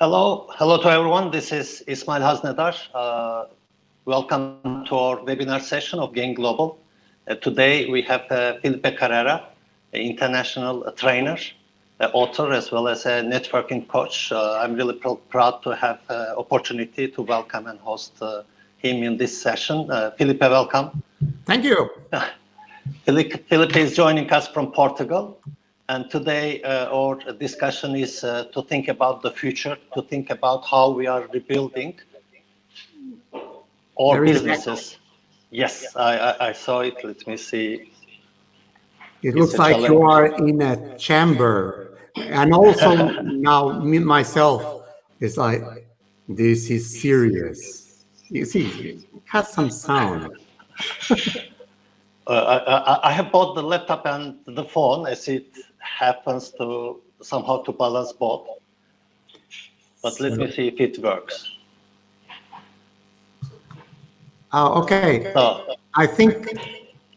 Hello to everyone. This is Ismail Haznedar. Welcome to our webinar session of Gain Global. Today we have Filipe Carrera, an international trainer, author, as well as a networking coach. I'm really proud to have opportunity to welcome and host him in this session. Filipe, welcome. Thank you. Filipe is joining us from Portugal. And today our discussion is to think about the future, to think about how we are rebuilding our businesses. Yes, I saw it. Let me see. It looks like you are in a chamber. And also now myself is like, this is serious. You see, it has some sound. I have bought the laptop and the phone as it happens to somehow to balance both. But let me see if it works. Okay. So, I think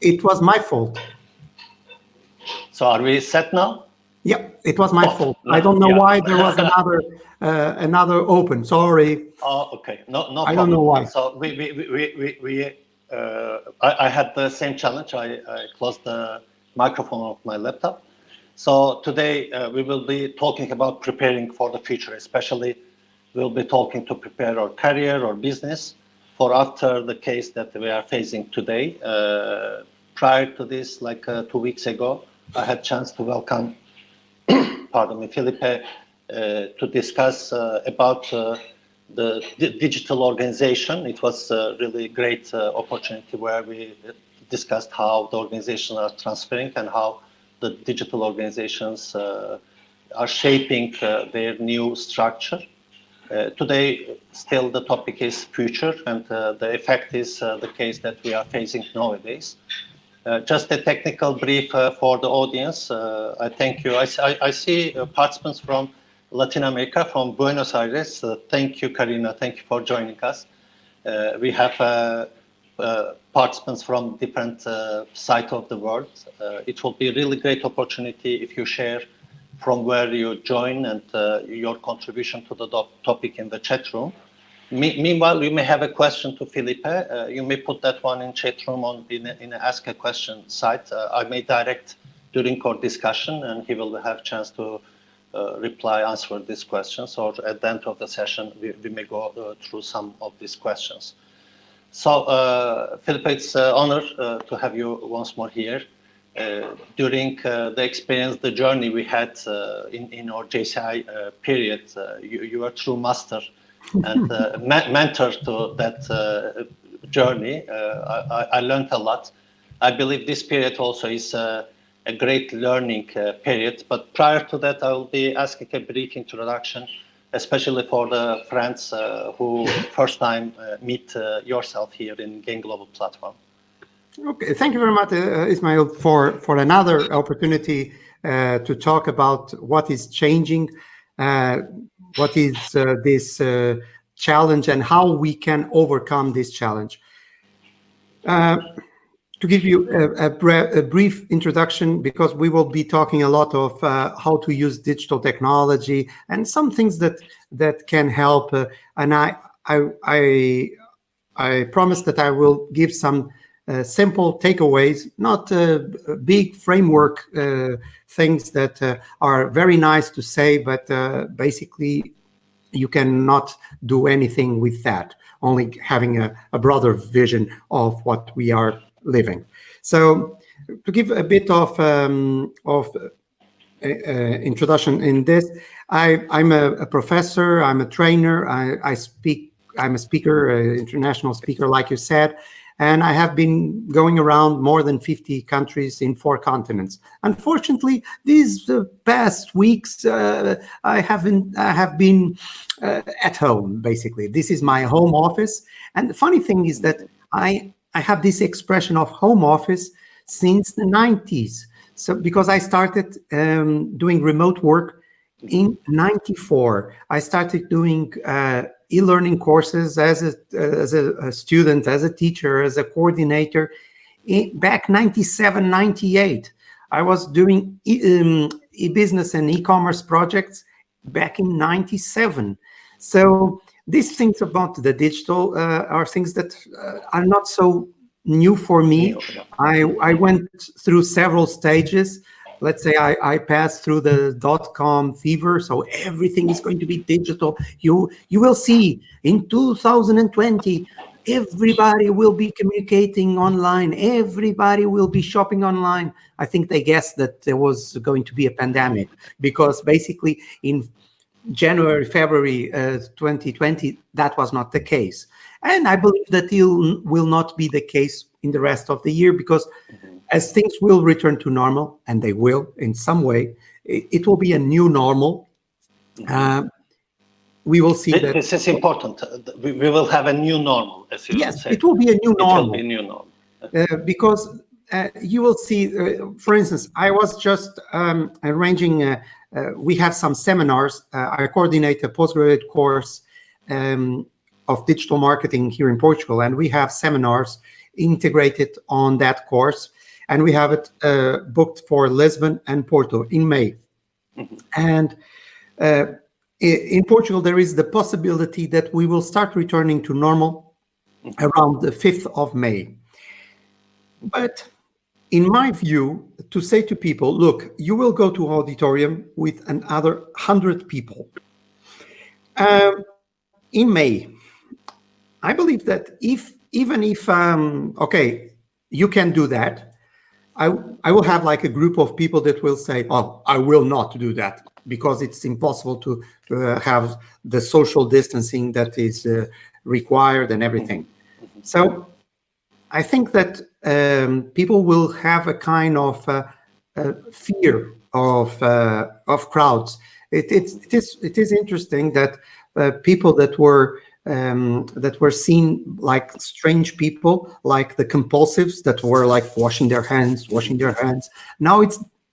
it was my fault. So are we set now? Yeah, it was my fault. I don't know why there was another open. Sorry. Oh, okay. No problem. I don't know why. So I had the same challenge. I closed the microphone of my laptop. So today we will be talking about preparing for the future, especially we'll be talking to prepare our career or business for after the case that we are facing today. Prior to this, like 2 weeks ago, I had chance to welcome, Filipe, to discuss about the digital organization. It was a really great opportunity where we discussed how the organizations are transferring and how the digital organizations are shaping their new structure. Today, still the topic is future, and the effect is the case that we are facing nowadays. Just a technical brief for the audience. I thank you. I see participants from Latin America, from Buenos Aires. Thank you, Karina. Thank you for joining us. We have participants from different sides of the world. It will be a really great opportunity if you share from where you join and your contribution to the topic in the chat room. Meanwhile, you may have a question to Filipe. You may put that one in chat room in the Ask a Question site. I may direct during our discussion, and he will have a chance to answer these questions, or at the end of the session, we may go through some of these questions. So, Filipe, it's an honor to have you once more here. During the experience, the journey we had in our JCI period, you are true master and mentor to that journey. I learned a lot. I believe this period also is a great learning period. But prior to that, I will be asking a brief introduction, especially for the friends who first time meet yourself here in Gain Global platform. Okay, thank you very much, Ismail, for another opportunity to talk about what is changing, what is this challenge, and how we can overcome this challenge. To give you a brief introduction, because we will be talking a lot of how to use digital technology and some things that can help. And I promise that I will give some simple takeaways, not big framework things that are very nice to say, but basically you cannot do anything with that, only having a broader vision of what we are living. So to give a bit of introduction in this, I'm a professor, I'm a trainer, I'm a speaker, international speaker, like you said, and I have been going around more than 50 countries in 4 continents. Unfortunately, these past weeks, I have been at home, basically. This is my home office. And the funny thing is that I have this expression of home office since the 90s. So because I started doing remote work in 94, I started doing e-learning courses as a student, as a teacher, as a coordinator. Back 97, 98, I was doing e-business and e-commerce projects back in '97. So these things about the digital are things that are not so new for me. I went through several stages. Let's say I passed through the dot-com fever, so everything is going to be digital. You will see in 2020, everybody will be communicating online. Everybody will be shopping online. I think they guessed that there was going to be a pandemic, because basically in January, February 2020, that was not the case. And I believe that it will not be the case in the rest of the year, because as things will return to normal, and they will in some way, it will be a new normal. We will see that. This is important. We will have a new normal, as you Yes, say. it will be a new normal. It will be a new normal. Because you will see, for instance, I was just arranging, we have some seminars. I coordinate a postgraduate course of digital marketing here in Portugal, and we have seminars integrated on that course, and we have it booked for Lisbon and Porto in May. And in Portugal, there is the possibility that we will start returning to normal around the 5th of May. But in my view, to say to people, look, you will go to auditorium with another 100 people. In May, I believe that even if, okay, you can do that, I will have like a group of people that will say, oh, I will not do that, because it's impossible to have the social distancing that is required and everything. So I think that people will have a kind of fear of crowds. It is interesting that people that were seen like strange people, like the compulsives that were like washing their hands. Now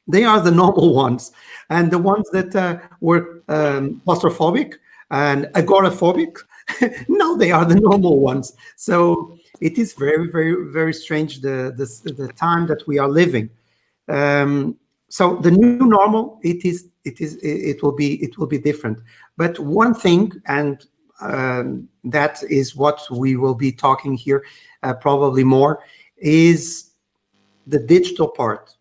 they are the normal ones, and the ones that were claustrophobic and agoraphobic, now they are the normal ones. So it is very, very, very strange the time that we are living. So the new normal, it will be different. But one thing, and that is what we will be talking here probably more, is the digital part.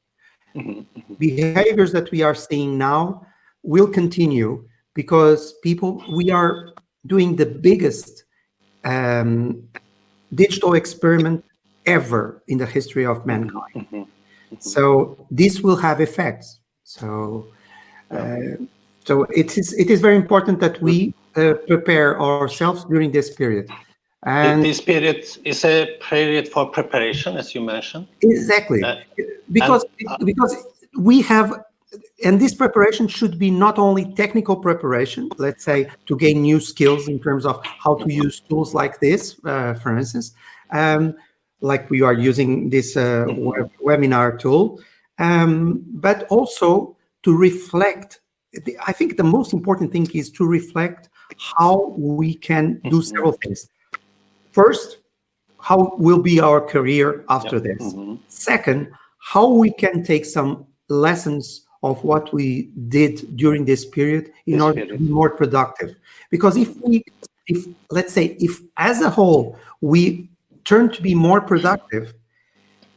Behaviors that we are seeing now will continue, because we are doing the biggest digital experiment ever in the history of mankind. So this will have effects. So it is very important that we prepare ourselves during this period. And this period is a period for preparation, as you mentioned. Exactly, because we have, and this preparation should be not only technical preparation, let's say, to gain new skills in terms of how to use tools like this, for instance, like we are using this webinar tool, but also to reflect. I think the most important thing is to reflect how we can do several things. First, how will be our career after this? Second, how we can take some lessons of what we did during this period in order to be more productive. Because if let's say, if as a whole we turn to be more productive,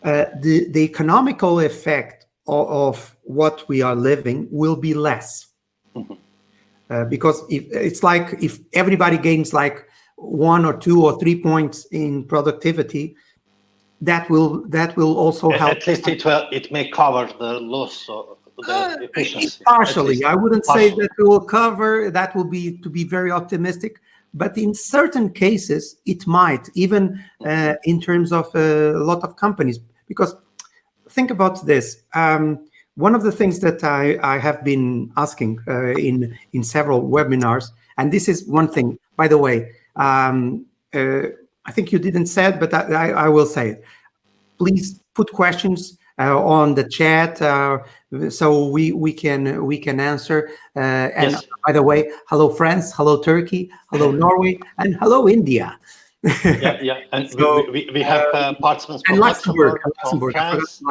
the economical effect of what we are living will be less. Because it's like if everybody gains like 1 or 2 or 3 points in productivity, that will also help. At least it may cover the loss of the efficiency. Partially, I wouldn't say that it will cover. That will be to be very optimistic. But in certain cases, it might, even in terms of a lot of companies. Because think about this. One of the things that I have been asking in several webinars, and this is one thing, by the way, I think you didn't say it, but I will say it. Please put questions on the chat so we can answer. And yes. By the way, hello France, hello Turkey, hello Norway, and hello India. Yeah. And so, we have participants from Luxembourg, from France,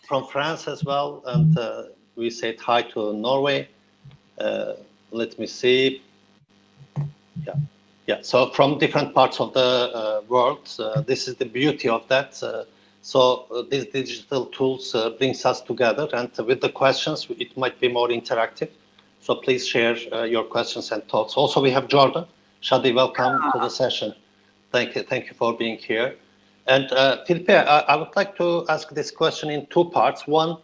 from France as well, and we said hi to Norway. let me see. Yeah. So from different parts of the world, this is the beauty of that. These digital tools brings us together, and with the questions, it might be more interactive. So please share your questions and thoughts. Also, we have Jordan. Shadi, welcome to the session. Thank you for being here. And Filipe, I would like to ask this question in two parts. One,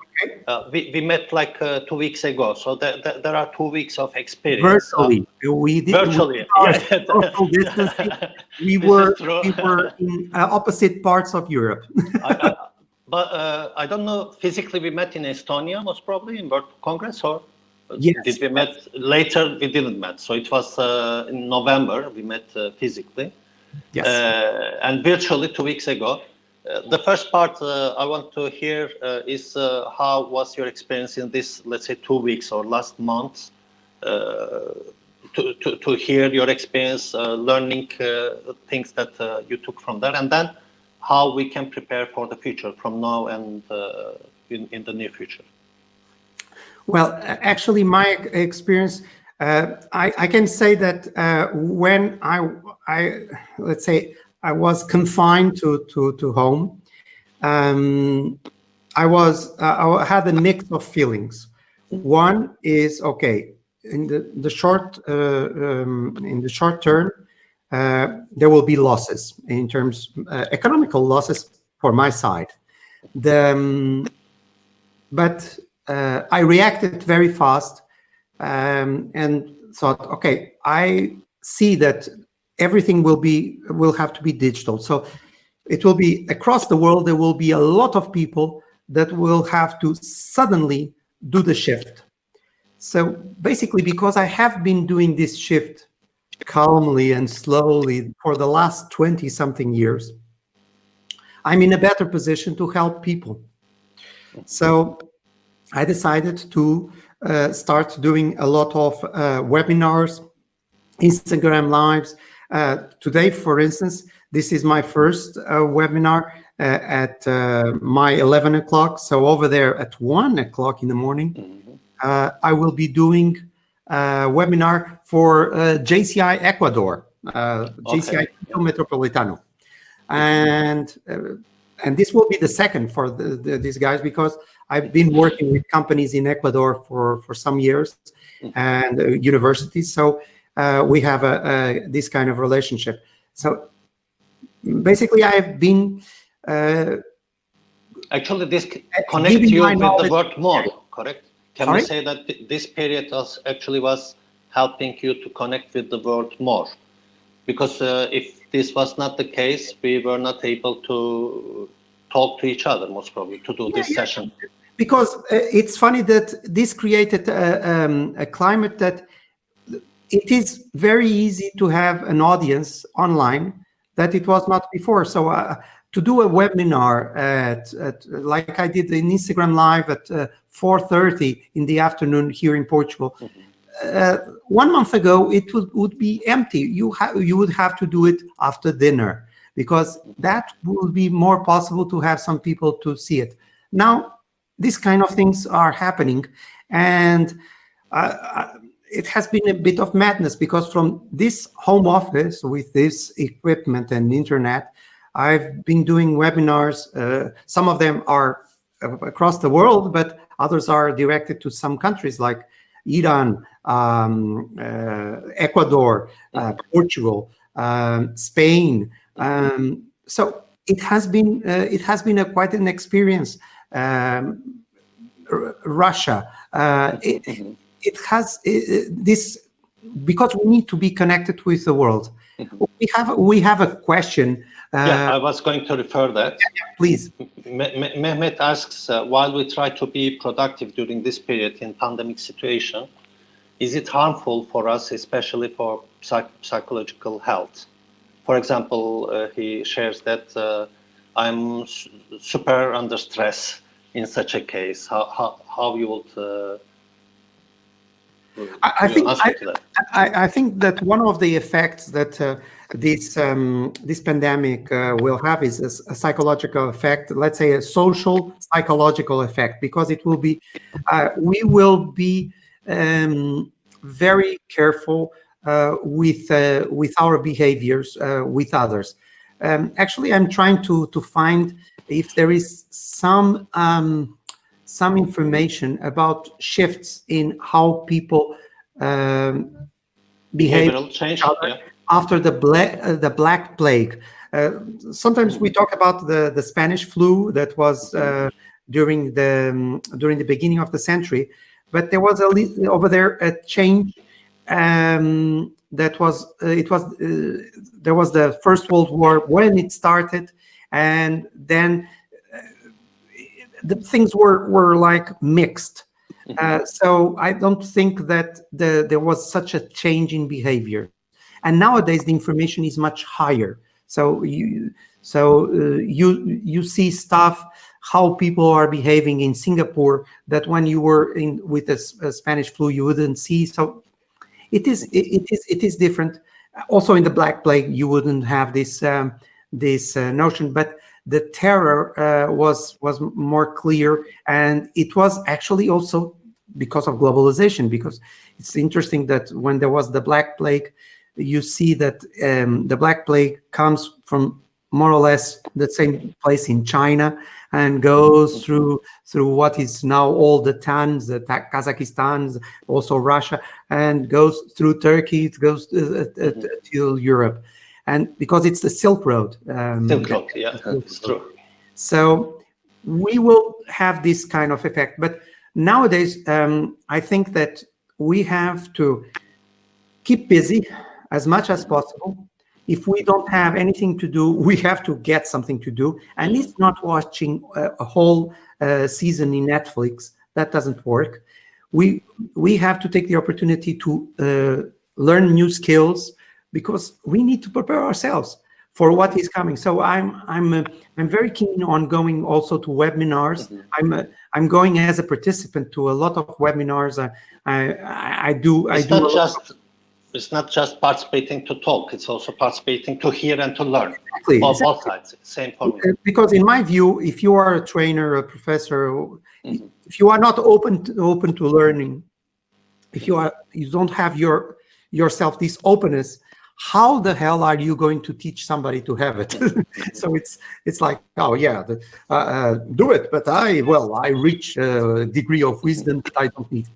we met like 2 weeks ago, so there are 2 weeks of experience. Virtually, we did Virtually, social distancing. We were in opposite parts of Europe. But I don't know. Physically, we met in Estonia, most probably in World Congress, or yes, did we met later? We didn't met, so it was in November. We met physically. Yes. And virtually 2 weeks ago. The first part I want to hear is how was your experience in this, let's say, 2 weeks or last month, to hear your experience learning things that you took from there, and then how we can prepare for the future from now and in the near future. Well, actually, my experience, I can say that when I let's say I was confined to home, I had a mix of feelings. One is okay in the short term. There will be losses in terms economical losses for my side. But I reacted very fast and thought, okay, I see that everything will have to be digital. So it will be across the world. There will be a lot of people that will have to suddenly do the shift. So basically, because I have been doing this shift calmly and slowly for the last 20-something years, I'm in a better position to help people. So I decided to start doing a lot of webinars, Instagram lives. Today, for instance, this is my first webinar at my 11 o'clock. So over there at 1 o'clock in the morning, I will be doing a webinar for JCI Ecuador, JCI Metropolitano. And this will be the second for these guys, because I've been working with companies in Ecuador for some years and universities. So we have this kind of relationship. So basically, I've been actually this connects you with the world more, correct? Can we say that this period was helping you to connect with the world more? Because if this was not the case, we were not able to talk to each other, most probably, to do this session. Because it's funny that this created a climate that it is very easy to have an audience online that it was not before. So to do a webinar at like I did an Instagram live at 4:30 in the afternoon here in Portugal. 1 month ago, it would be empty. You would have to do it after dinner, because that would be more possible to have some people to see it. Now, these kind of things are happening, and it has been a bit of madness, because from this home office with this equipment and internet, I've been doing webinars. Some of them are across the world, but others are directed to some countries like Iran, Ecuador, Portugal, Spain. So it has been quite an experience. Russia. It has this, because we need to be connected with the world. We have a question. I was going to refer that. Please. Mehmet asks, while we try to be productive during this period in pandemic situation, is it harmful for us, especially for psychological health? For example, he shares that I'm super under stress in such a case. How you would I think that one of the effects that this pandemic will have is a psychological effect. Let's say a social psychological effect, because it will be we will be very careful with our behaviors with others. Actually, I'm trying to find if there is some information about shifts in how people behave Behavioral change, yeah. after the Black Plague. Sometimes we talk about the Spanish flu that was during the beginning of the century, but there was over there a change. That was there was the First World War when it started, and then the things were like mixed. So I don't think that there was such a change in behavior. And nowadays the information is much higher. So you see stuff, how people are behaving in Singapore that when you were with the Spanish flu you wouldn't see. So it is different. Also in the Black Plague you wouldn't have this notion, but the terror was more clear, and it was actually also because of globalization. Because it's interesting that when there was the Black Plague, you see that the Black Plague comes from more or less the same place in China and goes through what is now all the Tans, the Kazakhstan, also Russia, and goes through Turkey. It goes till Europe, and because it's the Silk Road. Silk Road, yeah, it's true. So we will have this kind of effect, but nowadays I think that we have to keep busy as much as possible. If we don't have anything to do, we have to get something to do. And it's not watching a whole season in Netflix. That doesn't work. We have to take the opportunity to learn new skills, because we need to prepare ourselves for what is coming. So I'm very keen on going also to webinars. I'm going as a participant to a lot of webinars. It's not just participating to talk, it's also participating to hear and to learn. Exactly. Both sides, same for me. Because in my view, if you are a trainer, a professor, if you are not open to learning, if you don't have yourself this openness, how the hell are you going to teach somebody to have it? So it's like, oh yeah, do it, but I reach a degree of wisdom that I don't need.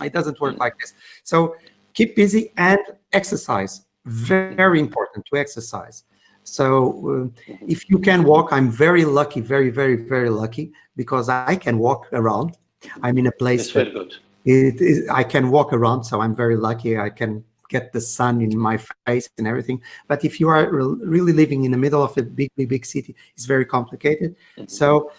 It doesn't work like this. So keep busy and exercise. Very important to exercise. So if you can walk, I'm very lucky, very, very, very lucky, because I can walk around. I'm in a place. It's very good. I can walk around, so I'm very lucky. I can get the sun in my face and everything. But if you are really living in the middle of a big city, it's very complicated. So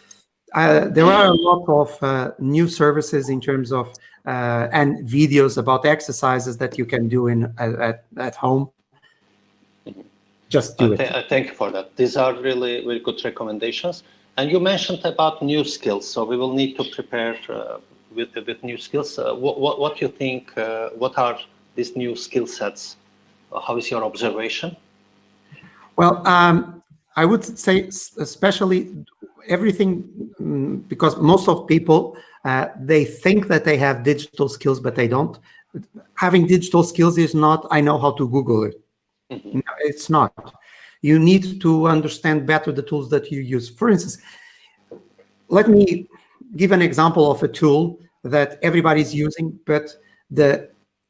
there are a lot of new services in terms of and videos about exercises that you can do at home. Just do it. Thank you for that. These are really very good recommendations. And you mentioned about new skills, so we will need to prepare with new skills. What do you think? What are these new skill sets? How is your observation? Well, I would say especially everything, because most of people, they think that they have digital skills, but they don't. Having digital skills is not, I know how to Google it. No, it's not. You need to understand better the tools that you use. For instance, let me give an example of a tool that everybody's using, but the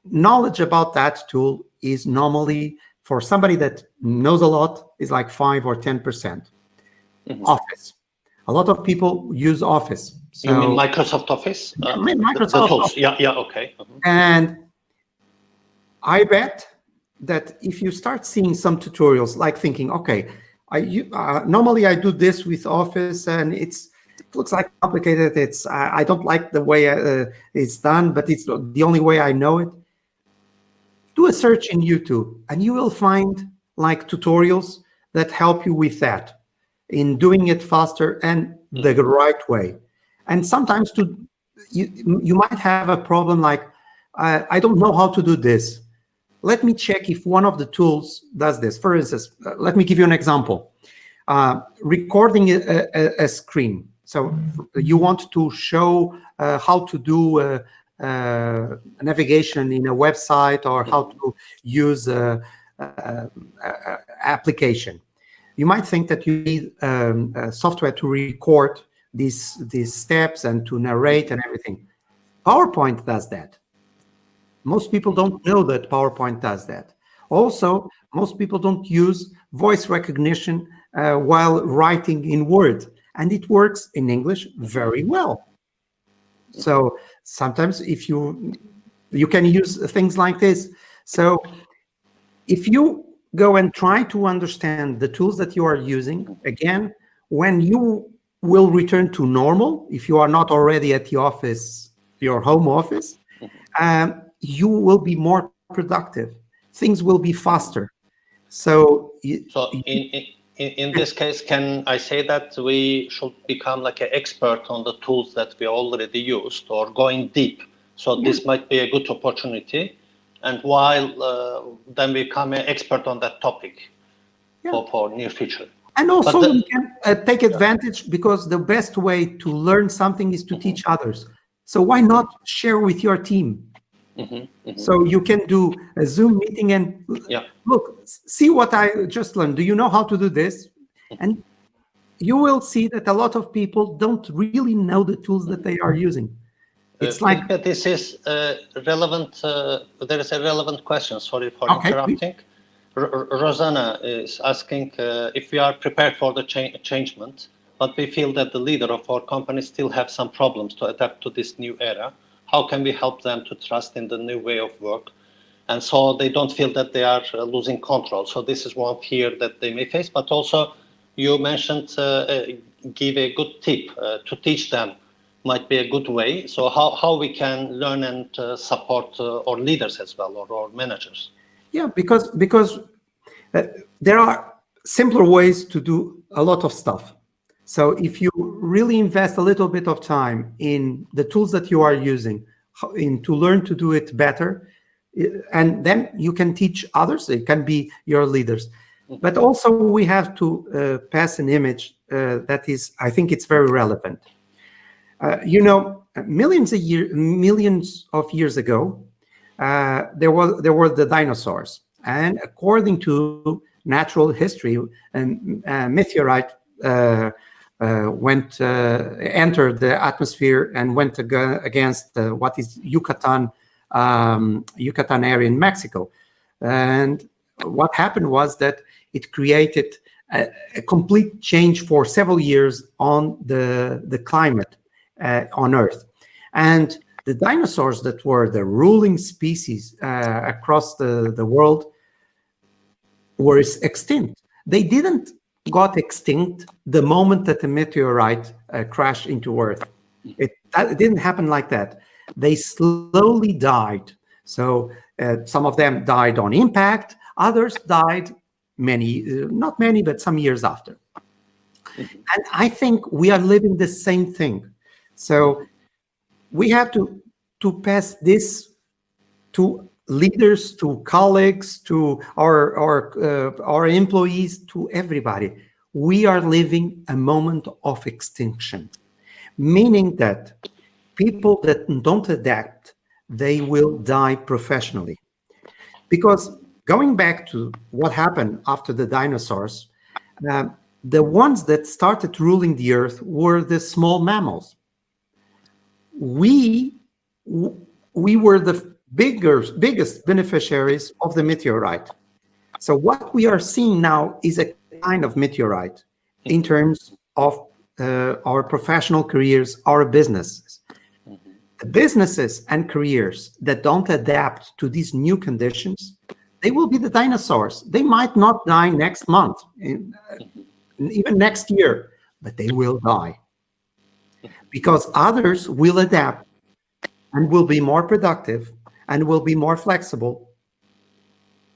knowledge about that tool is normally, for somebody that knows a lot, is like 5 or 10%. Office. A lot of people use Office. So, you mean Microsoft Office? Microsoft tools. Office. Yeah, okay. And I bet that if you start seeing some tutorials, like thinking, okay, normally I do this with Office, and it looks like complicated. I don't like the way it's done, but it's the only way I know it. Do a search in YouTube, and you will find like tutorials that help you with that, in doing it faster and the right way. And sometimes you might have a problem like, I don't know how to do this. Let me check if one of the tools does this. For instance, let me give you an example. Recording a screen. So you want to show how to do navigation in a website or how to use a application. You might think that you need software to record these steps and to narrate and everything. PowerPoint does that. Most people don't know that PowerPoint does that. Also, most people don't use voice recognition while writing in Word, and it works in English very well. So sometimes if you can use things like this. So if you go and try to understand the tools that you are using, again, when you will return to normal, if you are not already at the office, your home office, you will be more productive. Things will be faster. So in this case, can I say that we should become like an expert on the tools that we already used or going deep? So this might be a good opportunity. And while then we become an expert on that topic for near future. And also we can take advantage, because the best way to learn something is to teach others. So why not share with your team? So you can do a Zoom meeting and look, see what I just learned. Do you know how to do this? And you will see that a lot of people don't really know the tools that they are using. It's like Filipe, this is relevant. There is a relevant question. Sorry for interrupting. Rosanna is asking if we are prepared for the changement, but we feel that the leader of our company still have some problems to adapt to this new era. How can we help them to trust in the new way of work, and so they don't feel that they are losing control? So this is one fear that they may face. But also, you mentioned give a good tip to teach them. Might be a good way. So how we can learn and support our leaders as well, or our managers? Yeah, because there are simpler ways to do a lot of stuff. So if you really invest a little bit of time in the tools that you are using, to learn to do it better, and then you can teach others. It can be your leaders. But also we have to pass an image that is, I think it's very relevant. Millions of years ago, there were the dinosaurs, and according to natural history, a meteorite entered the atmosphere and went against what is Yucatan area in Mexico. And what happened was that it created a complete change for several years on the climate on Earth. And the dinosaurs that were the ruling species across the world were extinct. They didn't got extinct the moment that the meteorite crashed into Earth. It didn't happen like that. They slowly died. So some of them died on impact, others died not many, but some years after. And I think we are living the same thing. So we have to pass this to leaders, to colleagues, to our employees, to everybody. We are living a moment of extinction, meaning that people that don't adapt, they will die professionally. Because going back to what happened after the dinosaurs, the ones that started ruling the earth were the small mammals. We were the biggest beneficiaries of the meteorite. So what we are seeing now is a kind of meteorite in terms of our professional careers, our businesses. The businesses and careers that don't adapt to these new conditions, they will be the dinosaurs. They might not die next month, even next year, but they will die. Because others will adapt and will be more productive and will be more flexible,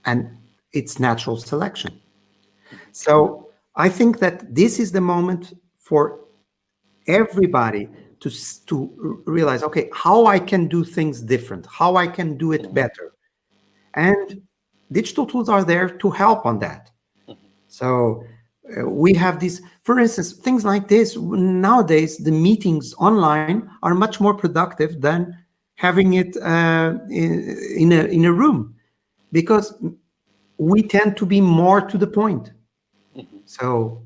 and it's natural selection. So I think that this is the moment for everybody to realize, okay, how I can do things different, how I can do it better. And digital tools are there to help on that. So we have these, for instance, things like this. Nowadays, the meetings online are much more productive than having it in a room, because we tend to be more to the point. So,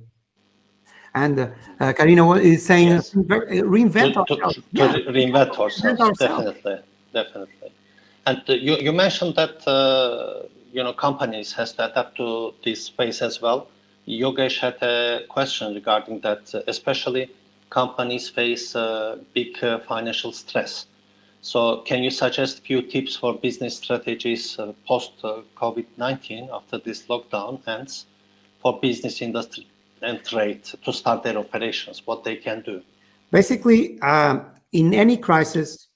and Karina is saying, Yes. reinvent ourselves. To reinvent Reinvent ourselves, ourselves. definitely. And you mentioned that companies has to adapt to this phase as well. Yogesh had a question regarding that, especially companies face big financial stress. So can you suggest a few tips for business strategies post COVID-19 after this lockdown ends for business industry and trade to start their operations, what they can do? Basically, in any crisis,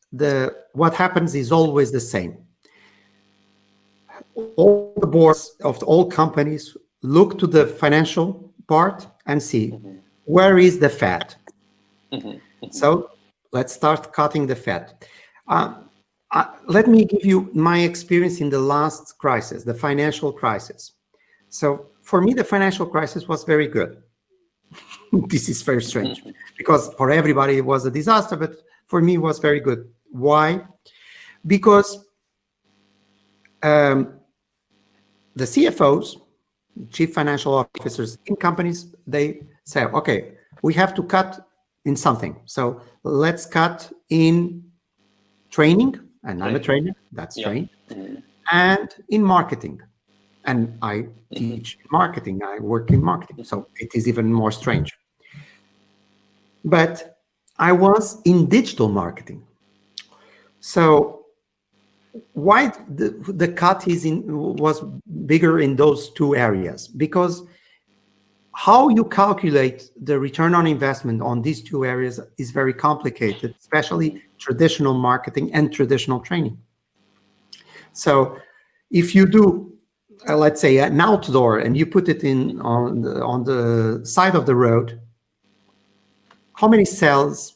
what happens is always the same. All the boards of all companies look to the financial part and see where is the fat. So let's start cutting the fat. Let me give you my experience in the last crisis, the financial crisis. So for me, the financial crisis was very good. This is very strange because for everybody it was a disaster, but for me it was very good. Why? Because the CFOs, chief financial officers in companies, they say, okay, we have to cut in something. So let's cut in training, and I'm a trainer, that's training, and in marketing. And I teach marketing, I work in marketing, so it is even more strange. But I was in digital marketing. So why the cut was bigger in those two areas? Because how you calculate the return on investment on these two areas is very complicated, especially traditional marketing and traditional training. So if you do, let's say, an outdoor and you put it in on the side of the road, how many sales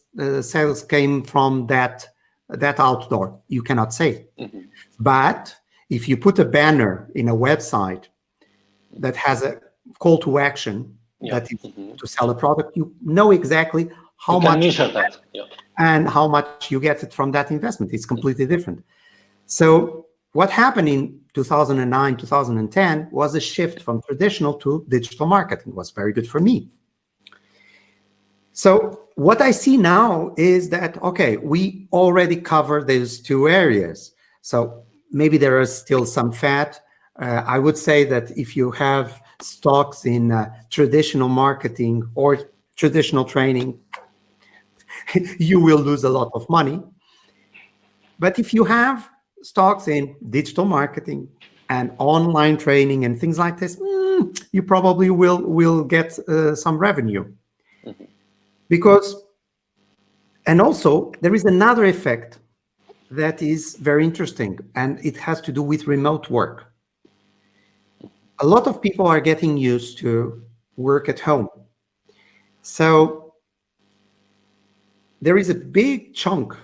came from that outdoor? You cannot say. But if you put a banner in a website that has a call to action that is to sell a product, you know exactly how much and how much you get it from that investment. It's completely different. So what happened in 2009, 2010 was a shift from traditional to digital marketing. It was very good for me. So what I see now is that, okay, we already covered those two areas. So maybe there is still some fat. I would say that if you have stocks in traditional marketing or traditional training, you will lose a lot of money. But if you have stocks in digital marketing and online training and things like this, you probably will get some revenue. Because, and also there is another effect that is very interesting, and it has to do with remote work. A lot of people are getting used to work at home. So there is a big chunk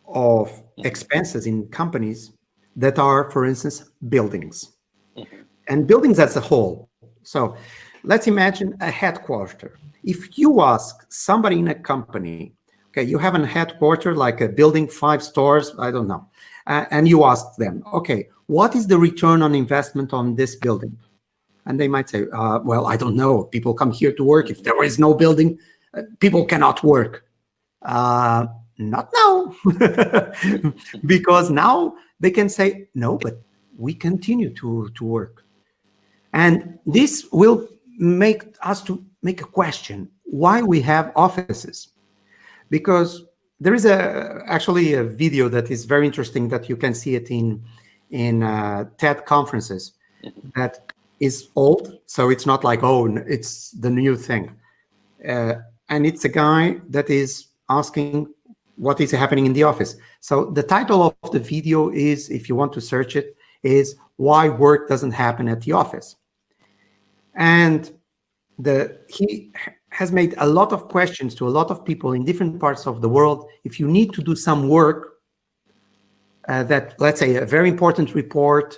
of expenses in companies that are, for instance, buildings. And buildings as a whole. So let's imagine a headquarter. If you ask somebody in a company, okay, you have a headquarter like a building 5 stores, I don't know, and you ask them, okay, what is the return on investment on this building? And they might say, well, I don't know. People come here to work. If there is no building, people cannot work. Not now, because now they can say, no, but we continue to work. And this will make us to make a question, why we have offices? Because there is actually a video that is very interesting that you can see it in TED conferences that is old. So it's not like, oh, it's the new thing. And it's a guy that is asking what is happening in the office. So the title of the video is, if you want to search it, is Why Work Doesn't Happen at the Office. And he has made a lot of questions to a lot of people in different parts of the world. If you need to do some work, that, let's say, a very important report,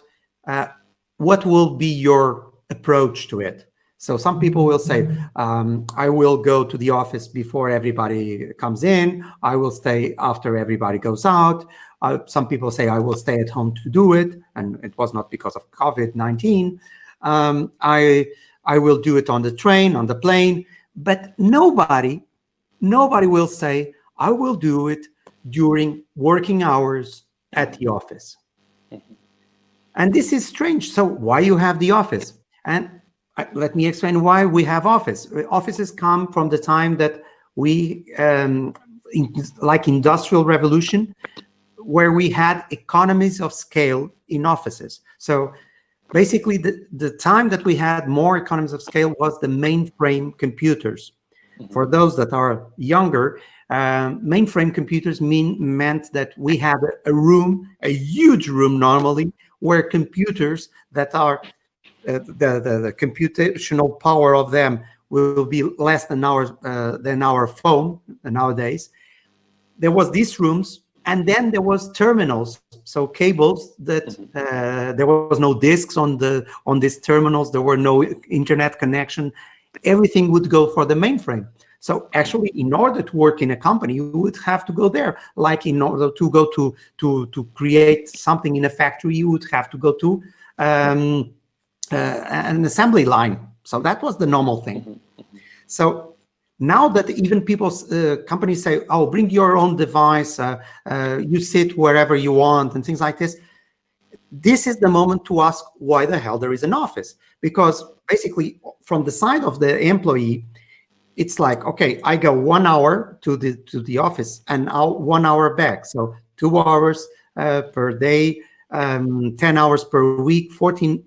what will be your approach to it? So some people will say, I will go to the office before everybody comes in. I will stay after everybody goes out. Some people say, I will stay at home to do it. And it was not because of COVID-19. I will do it on the train, on the plane. But nobody will say, I will do it during working hours at the office. And this is strange. So why you have the office? And let me explain why we have office. Offices come from the time that we, like industrial revolution, where we had economies of scale in offices. So basically the time that we had more economies of scale was the mainframe computers. For those that are younger, mainframe computers meant that we had a room, a huge room normally, where computers that are the computational power of them will be less than our phone nowadays. There was these rooms, and then there was terminals, so cables that there was no disks on these terminals. There were no internet connection. Everything would go for the mainframe. So actually, in order to work in a company, you would have to go there. Like in order to go to create something in a factory, you would have to go to an assembly line. So that was the normal thing. So now that even companies say, oh, bring your own device, you sit wherever you want and things like this. This is the moment to ask why the hell there is an office. Because basically from the side of the employee, it's like, okay, I go 1 hour to the office and 1 hour back. So 2 hours per day, 10 hours per week, 40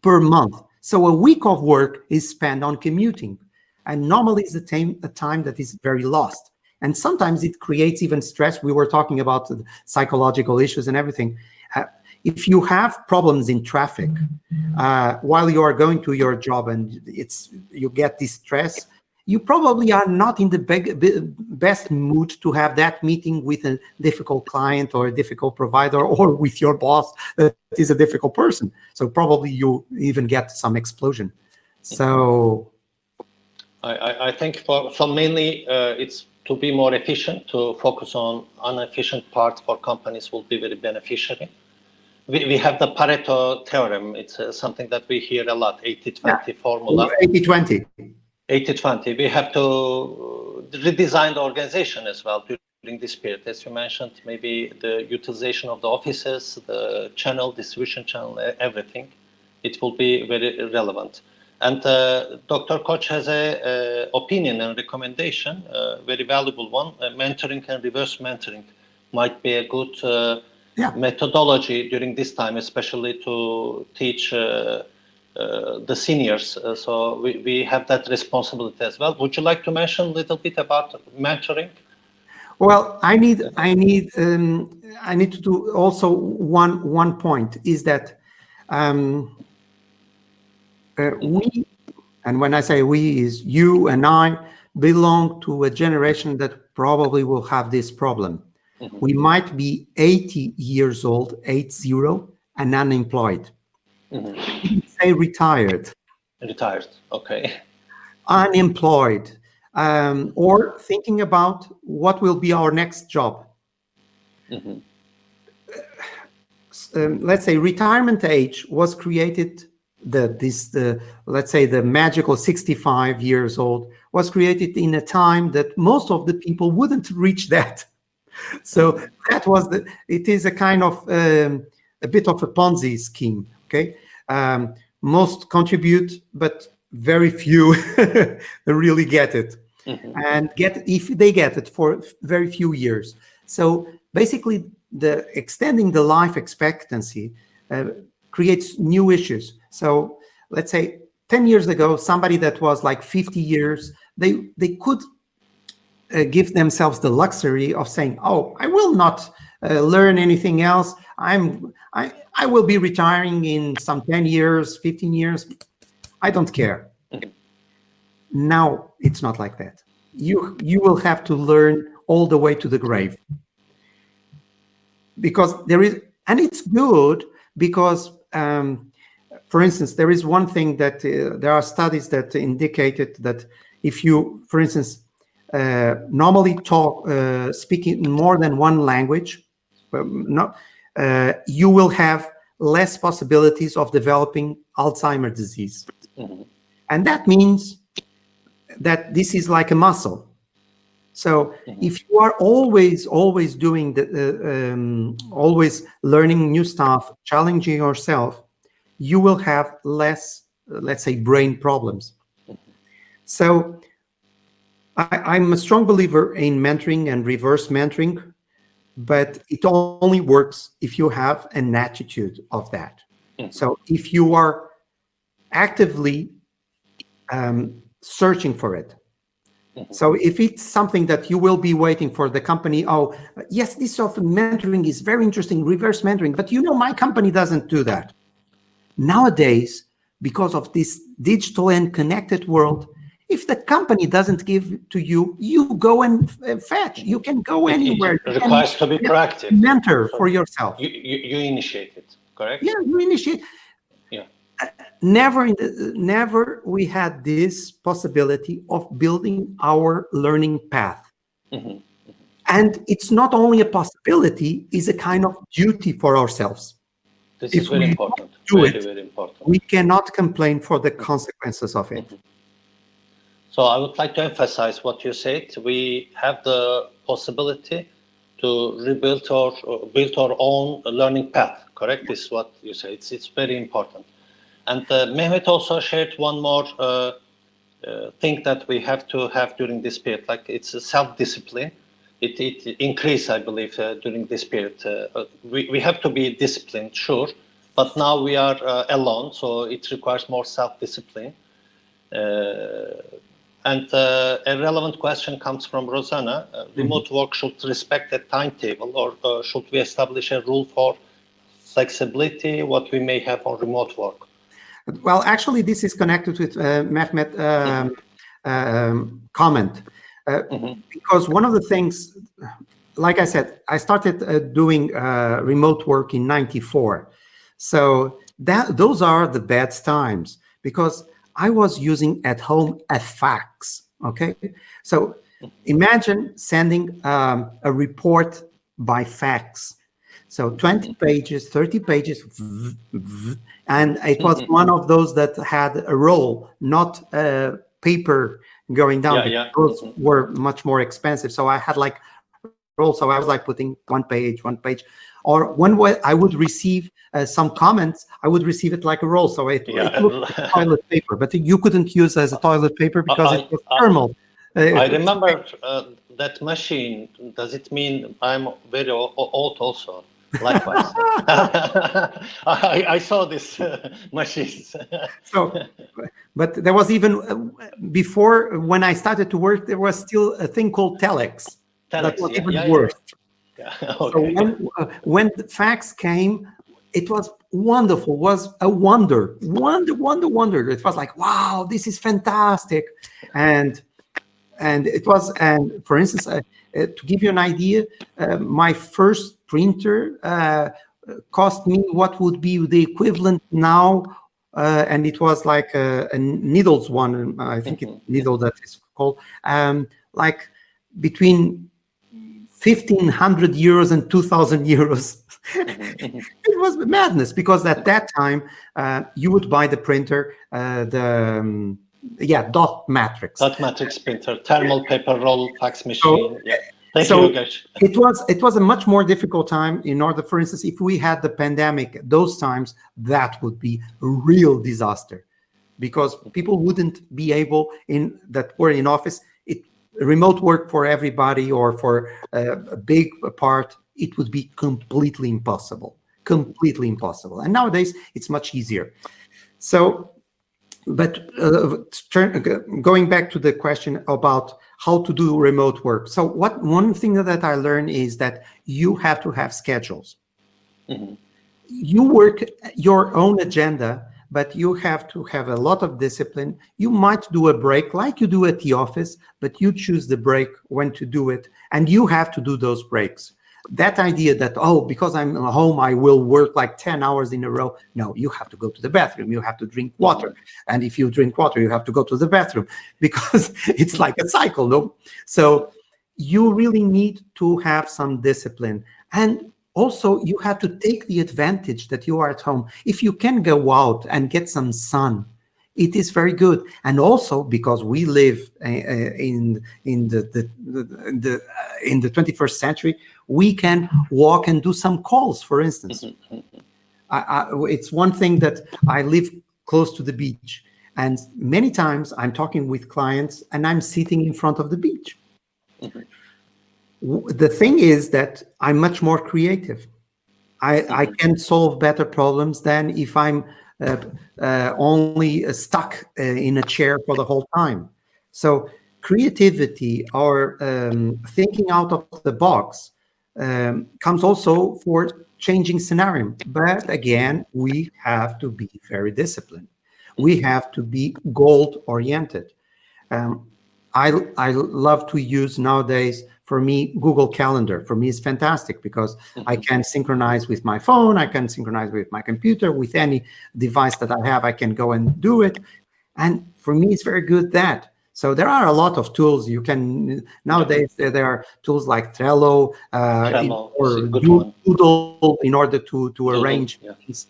per month. So a week of work is spent on commuting. And normally it's a time that is very lost. And sometimes it creates even stress. We were talking about the psychological issues and everything. If you have problems in traffic while you are going to your job and you get this stress, you probably are not in the best mood to have that meeting with a difficult client or a difficult provider or with your boss that is a difficult person. So probably you even get some explosion. So I think for mainly it's to be more efficient, to focus on inefficient part for companies will be very beneficial. We have the Pareto theorem. It's something that we hear a lot, 80-20 formula. 80-20. 80-20. We have to redesign the organization as well during this period. As you mentioned, maybe the utilization of the offices, the distribution channel, everything. It will be very relevant. And Dr. Koch has a opinion and recommendation, very valuable one. Mentoring and reverse mentoring might be a good methodology during this time, especially to teach the seniors. So we have that responsibility as well. Would you like to mention a little bit about mentoring? Well, I need to do also one point is that we, and when I say we, is you and I, belong to a generation that probably will have this problem. We might be 80 years old, 80, and unemployed. Say retired. Retired, okay. Unemployed, or thinking about what will be our next job. Let's say retirement age was created, let's say the magical 65 years old was created in a time that most of the people wouldn't reach that. So that was it is a kind of a bit of a Ponzi scheme, okay? Most contribute, but very few really get it. And if they get it for very few years. So basically the extending the life expectancy creates new issues. So let's say 10 years ago, somebody that was like 50 years, they could give themselves the luxury of saying, oh, I will not learn anything else. I will be retiring in some 10 years, 15 years. I don't care. Now it's not like that. You will have to learn all the way to the grave. Because there is, and it's good because for instance, there is one thing that there are studies that indicated that if you, for instance, normally speaking more than one language, you will have less possibilities of developing Alzheimer's disease. And that means that this is like a muscle. So if you are always doing always learning new stuff, challenging yourself, you will have less, let's say, brain problems. So I'm a strong believer in mentoring and reverse mentoring, but it only works if you have an attitude of that. So if you are actively searching for it. So if it's something that you will be waiting for the company, oh, yes, this sort of mentoring is very interesting, reverse mentoring, but my company doesn't do that. Nowadays, because of this digital and connected world, if the company doesn't give to you, you go and fetch. You can go anywhere. It requires to be proactive. Mentor for yourself. You initiate it, correct? Yeah, you initiate. Yeah. Never we had this possibility of building our learning path. And it's not only a possibility, it's a kind of duty for ourselves. This is very important. Very important. We cannot complain for the consequences of it. So I would like to emphasize what you said. We have the possibility to rebuild or build our own learning path, correct? This is what you said. It's very important. And Mehmet also shared one more thing that we have to have during this period, like it's a self-discipline. It increased, I believe, during this period. We have to be disciplined, sure, but now we are alone, so it requires more self-discipline. And a relevant question comes from Rosanna. Remote work should respect a timetable, or should we establish a rule for flexibility, what we may have on remote work? Well, actually, this is connected with Mehmet comment. Because one of the things, like I said, I started doing remote work in '94. So those are the bad times, because I was using at home a fax, okay? So imagine sending a report by fax. So 20 pages, 30 pages, and it was one of those that had a roll, not paper going down. Those were much more expensive. So I had like rolls. So I was like putting one page. Or one way I would receive some comments, I would receive it like a roll. So it looked like toilet paper, but you couldn't use it as a toilet paper because it was thermal. I remember that machine. Does it mean I'm very old also? Likewise. I saw this machines. So, but there was even before, when I started to work, there was still a thing called telex. That was even worse. Okay. So when the fax came, it was wonderful. Was a wonder. It was like, wow, this is fantastic, and it was. And for instance, to give you an idea, my first printer cost me what would be the equivalent now, and it was like a needles one. I think it's needle that is called, like between 1,500 euros and 2,000 euros. It was madness, because at that time you would buy the printer, dot matrix. Dot matrix printer, thermal paper roll, fax machine. Thank you, guys. It was a much more difficult time. In order, for instance, if we had the pandemic, those times, that would be a real disaster, because people wouldn't be able that were in office. Remote work for everybody, or for a big part, it would be completely impossible. And nowadays it's much easier. So, but going back to the question about how to do remote work. So one thing that I learned is that you have to have schedules. You work your own agenda, but you have to have a lot of discipline. You might do a break like you do at the office, but you choose the break when to do it, and you have to do those breaks. that idea that, oh, because I'm home, I will work like 10 hours in a row. No, you have to go to the bathroom. You have to drink water. And if you drink water, you have to go to the bathroom, because it's like a cycle, no? So you really need to have some discipline. And also, you have to take the advantage that you are at home. If you can go out and get some sun, it is very good. And also, because we live in the 21st century, we can walk and do some calls, for instance. It's one thing that I live close to the beach, and many times I'm talking with clients and I'm sitting in front of the beach. The thing is that I'm much more creative. I can solve better problems than if I'm only stuck in a chair for the whole time. So creativity, or thinking out of the box, comes also for changing scenario. But again, we have to be very disciplined. We have to be goal oriented. I love to use nowadays, for me, Google Calendar. For me, is fantastic, because I can synchronize with my phone, I can synchronize with my computer, with any device that I have, I can go and do it. And for me, it's very good that. So there are a lot of tools you can, nowadays, there are tools like Trello, or Doodle, in order to arrange things.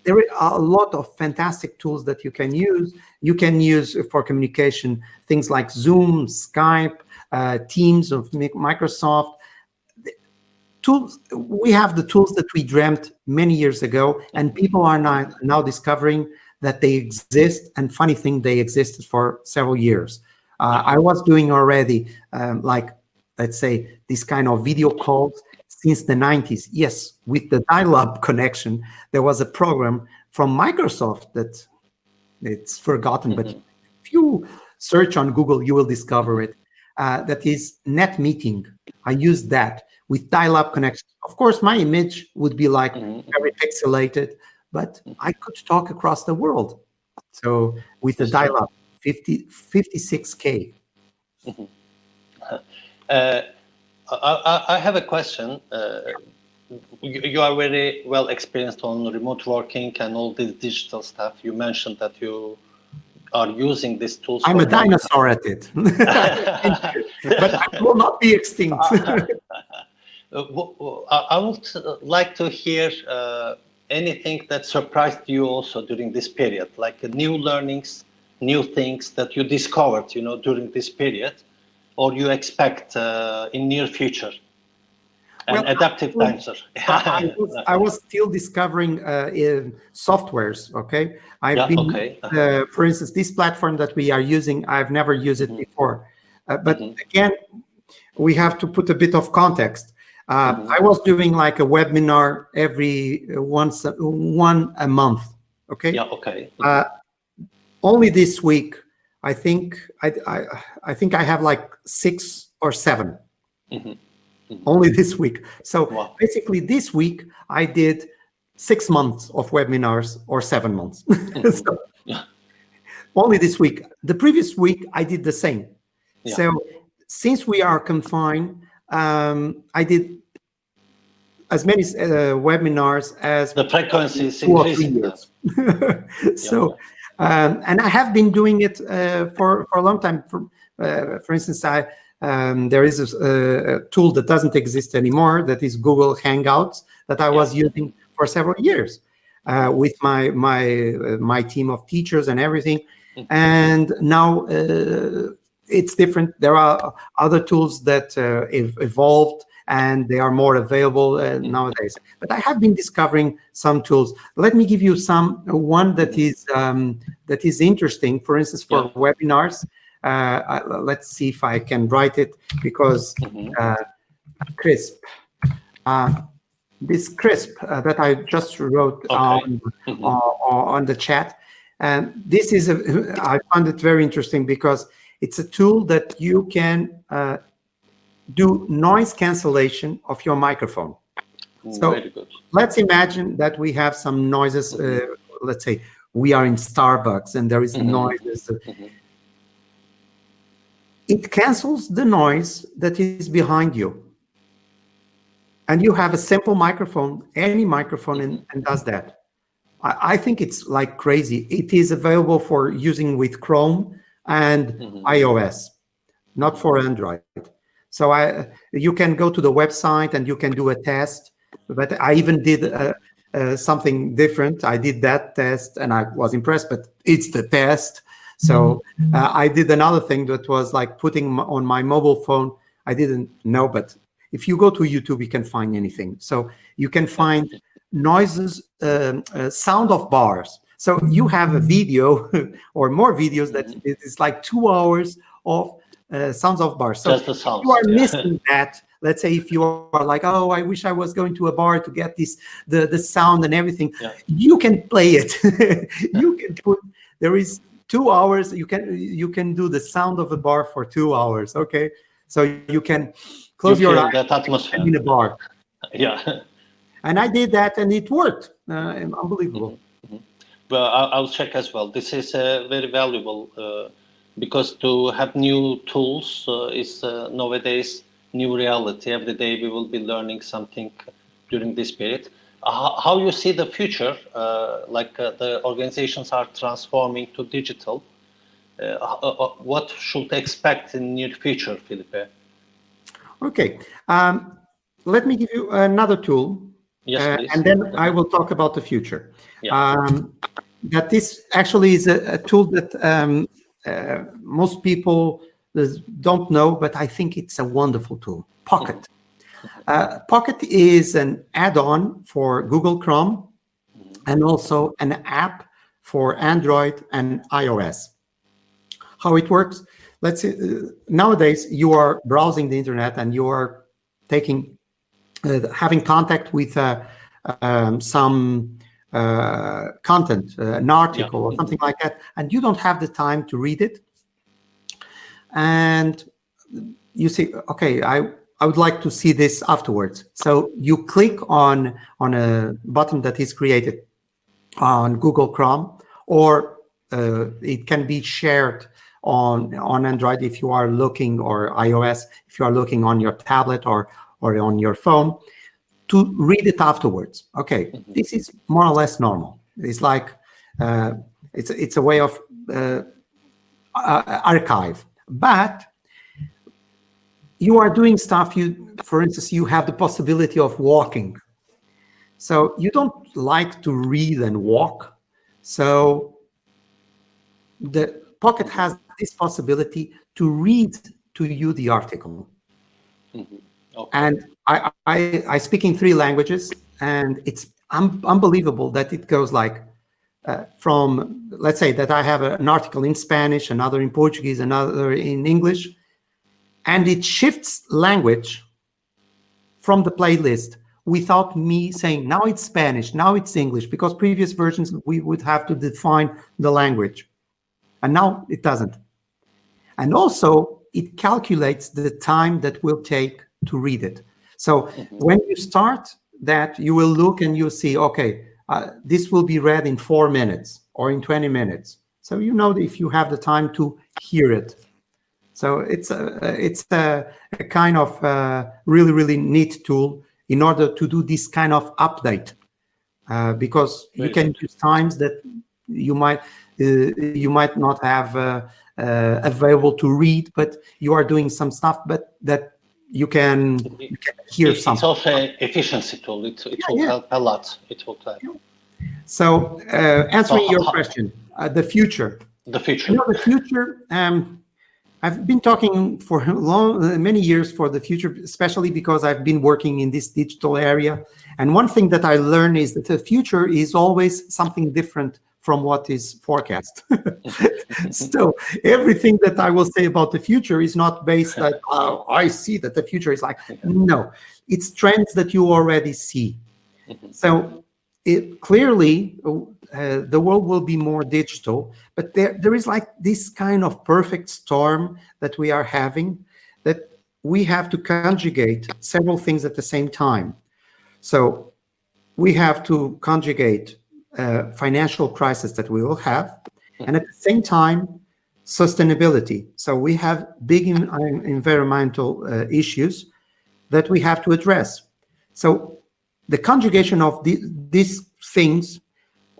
There are a lot of fantastic tools that you can use. You can use for communication things like Zoom, Skype, Teams of Microsoft. Tools. We have the tools that we dreamt many years ago, and people are now discovering that they exist. And funny thing, they existed for several years. I was doing already, like, let's say, this kind of video calls since the 90s. Yes, with the dial-up connection, there was a program from Microsoft that it's forgotten, but if you search on Google, you will discover it. That is Net Meeting. I used that with dial-up connection. Of course, my image would be like very pixelated, but I could talk across the world. So with the dial-up, 56K. I have a question. You are very well experienced on remote working and all this digital stuff. You mentioned that you are using these tools. I'm a dinosaur at it, but I will not be extinct. I would like to hear anything that surprised you also during this period, like new learnings, new things that you discovered, during this period, or you expect in near future. And adaptive answer. I was still discovering softwares. Okay, I've been, for instance, this platform that we are using, I've never used it before. But again, we have to put a bit of context. I was doing like a webinar every one a month. Okay. Yeah. Okay. Only this week, I think I have like 6 or 7. Only this week. So basically this week I did 6 months of webinars, or 7 months. So, only this week. The previous week I did the same. So since we are confined, I did as many webinars as the frequency is increasing. So and I have been doing it for a long time. For instance, there is a tool that doesn't exist anymore, that is Google Hangouts, that I was using for several years with my team of teachers and everything. And now it's different. There are other tools that evolved, and they are more available nowadays. But I have been discovering some tools. Let me give you one that is interesting. For instance, for webinars. Let's see if I can write it, because CRISP. This CRISP that I just wrote on the chat, and this is I found it very interesting, because it's a tool that you can do noise cancellation of your microphone. So very good. Let's imagine that we have some noises. Let's say we are in Starbucks and there is noises. It cancels the noise that is behind you. and you have a simple microphone, any microphone, and does that. I think it's like crazy. It is available for using with Chrome and iOS, not for Android. So you can go to the website and you can do a test. But I even did something different. I did that test and I was impressed, but it's the test. So I did another thing that was like putting on my mobile phone. I didn't know, but if you go to YouTube, you can find anything. So you can find noises, sound of bars. So you have a video or more videos that it is like 2 hours of sounds of bars. So Just the sounds, if you are missing that, let's say if you are like, oh, I wish I was going to a bar to get the sound and everything, you can play it. You can put, there is 2 hours, you can do the sound of a bar for 2 hours, okay? So you can close your eyes that atmosphere in a bar. Yeah. And I did that and it worked. Unbelievable. Well, I'll check as well. This is very valuable because to have new tools is nowadays new reality. Every day we will be learning something during this period. How you see the future, the organizations are transforming to digital. What should expect in near future, Filipe? Okay, let me give you another tool. Yes, please. And then I will talk about the future. Yeah. That this actually is a tool that most people don't know, but I think it's a wonderful tool, Pocket. Pocket is an add-on for Google Chrome and also an app for Android and iOS. How it works, let's say nowadays you are browsing the internet and you are taking having contact with some content, an article or something like that, and you don't have the time to read it. And you say, okay, I would like to see this afterwards. So you click on a button that is created on Google Chrome, or it can be shared on Android if you are looking, or iOS if you are looking on your tablet or on your phone, to read it afterwards. Okay, this is more or less normal. It's like it's a way of archive, but you are doing stuff. For instance, you have the possibility of walking, so you don't like to read and walk. So the Pocket has this possibility to read to you the article. Okay. And I speak in 3 languages, and it's unbelievable that it goes like from, let's say that I have an article in Spanish, another in Portuguese, another in English, and it shifts language from the playlist without me saying, now it's Spanish, now it's English, because previous versions we would have to define the language, and now it doesn't. And also it calculates the time that will take to read it. So when you start that, you will look and you'll see, okay, this will be read in 4 minutes or in 20 minutes. So you know if you have the time to hear it. So it's a kind of really, really neat tool in order to do this kind of update, because you can use times that you might not have available to read, but you are doing some stuff, but that you can hear something. It's also an efficiency tool. It will help a lot. It will help. So answering your question, the future. The future. You know, the future. I've been talking for many years for the future, especially because I've been working in this digital area. And one thing that I learned is that the future is always something different from what is forecast. So everything that I will say about the future is not based like, oh, I see that the future is like, no, it's trends that you already see. So clearly the world will be more digital, but there is like this kind of perfect storm that we are having, that we have to conjugate several things at the same time. So we have to conjugate financial crisis that we will have, and at the same time, sustainability. So we have big environmental issues that we have to address. So the conjugation of these things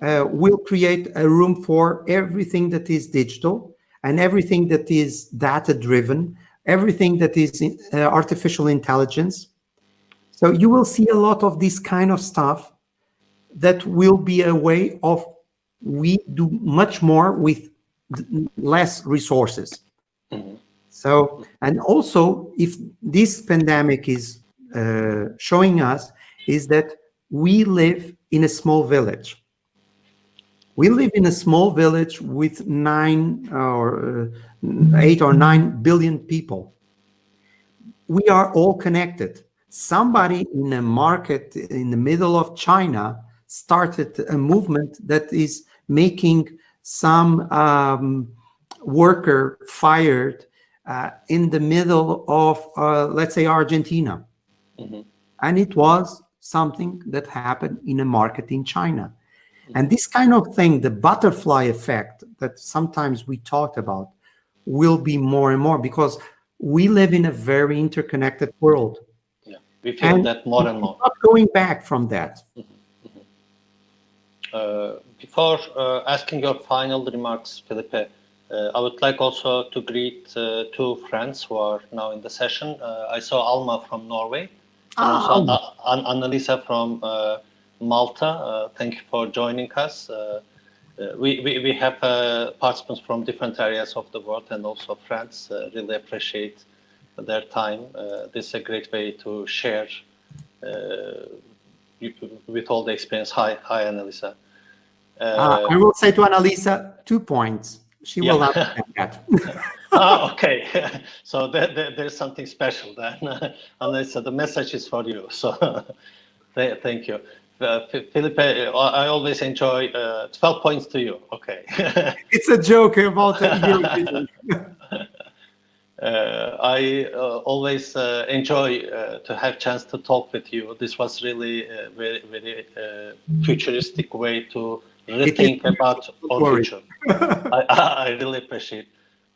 will create a room for everything that is digital and everything that is data-driven, everything that is artificial intelligence. So you will see a lot of this kind of stuff that will be a way of we do much more with less resources. So, and also, if this pandemic is showing us, is that we live in a small village. We live in a small village with 8 or 9 billion people. We are all connected. Somebody in a market in the middle of China started a movement that is making some worker fired in the middle of, let's say, Argentina. And it was something that happened in a market in China. And this kind of thing, the butterfly effect that sometimes we talked about, will be more and more because we live in a very interconnected world. Yeah, we feel that more and more. Not going back from that. Before asking your final remarks, Filipe, I would like also to greet two friends who are now in the session. I saw Alma from Norway and also Annalisa from Malta. Thank you for joining us. We have participants from different areas of the world and also friends. Really appreciate their time. This is a great way to share with all the experience. Hi, Annalisa. I will say to Annalisa 2 points. She will understand that. Okay. So there's something special then. Annalisa, the message is for you. So thank you. Filipe, I always enjoy 12 points to you. Okay. It's a joke about Eurovision. I always enjoy to have chance to talk with you. This was really a very, very futuristic way to rethink about our future. I really appreciate.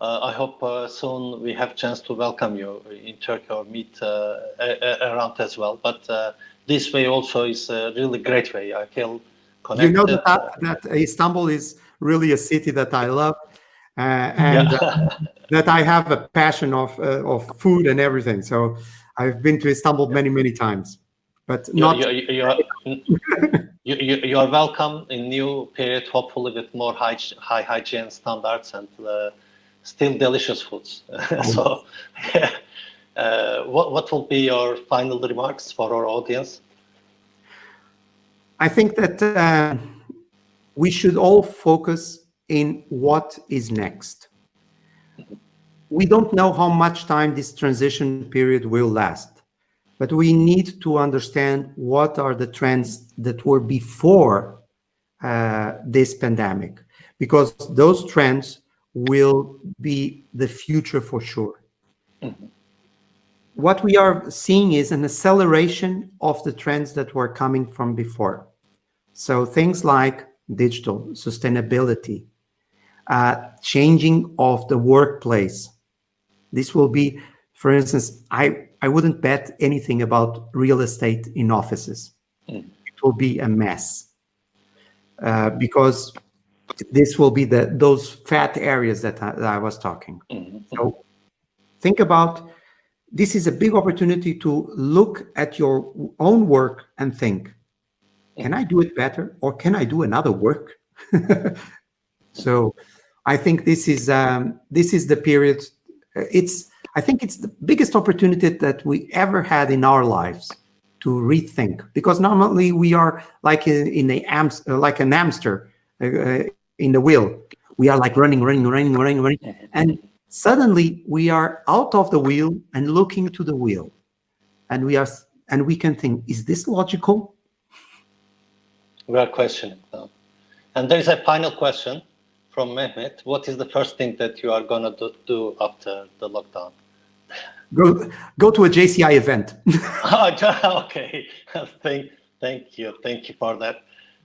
I hope soon we have chance to welcome you in Turkey or meet around as well. But this way also is a really great way. I feel connected. You know that Istanbul is really a city that I love, and that I have a passion of food and everything. So I've been to Istanbul many times, but not. You are welcome in new period, hopefully with more high hygiene standards and still delicious foods. So, what will be your final remarks for our audience? I think that we should all focus in what is next. We don't know how much time this transition period will last, but we need to understand what are the trends that were before this pandemic, because those trends will be the future for sure. What we are seeing is an acceleration of the trends that were coming from before. So things like digital, sustainability, changing of the workplace. This will be, for instance, I wouldn't bet anything about real estate in offices. It will be a mess because this will be those fat areas that I was talking. So think about, this is a big opportunity to look at your own work and think, can I do it better or can I do another work? So I think this is the period. I think it's the biggest opportunity that we ever had in our lives to rethink, because normally we are like like an hamster in the wheel. We are like running, and suddenly we are out of the wheel and looking to the wheel, and we can think, is this logical? We are questioning now. And there is a final question from Mehmet. What is the first thing that you are gonna do after the lockdown? Go to a JCI event. Okay. Thank you for that.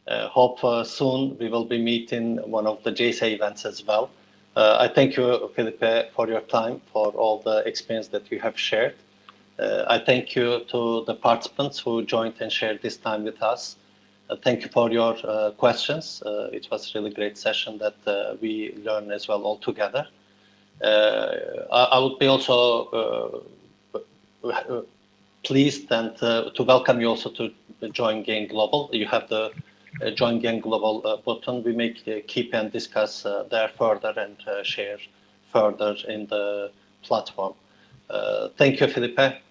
Hope soon we will be meeting one of the JCI events as well. I thank you, Filipe, for your time, for all the experience that you have shared. I thank you to the participants who joined and shared this time with us. Thank you for your questions. It was a really great session that we learned as well all together. I would be also pleased and to welcome you also to join Gain Global. You have the Join Gain Global button. We may keep and discuss there further and share further in the platform. Thank you, Filipe,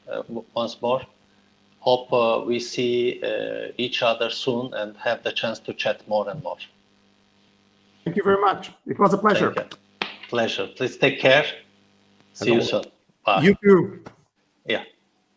once more. Hope we see each other soon and have the chance to chat more and more. Thank you very much. It was a pleasure. Pleasure. Please take care. See you soon. Bye. You too. Yeah.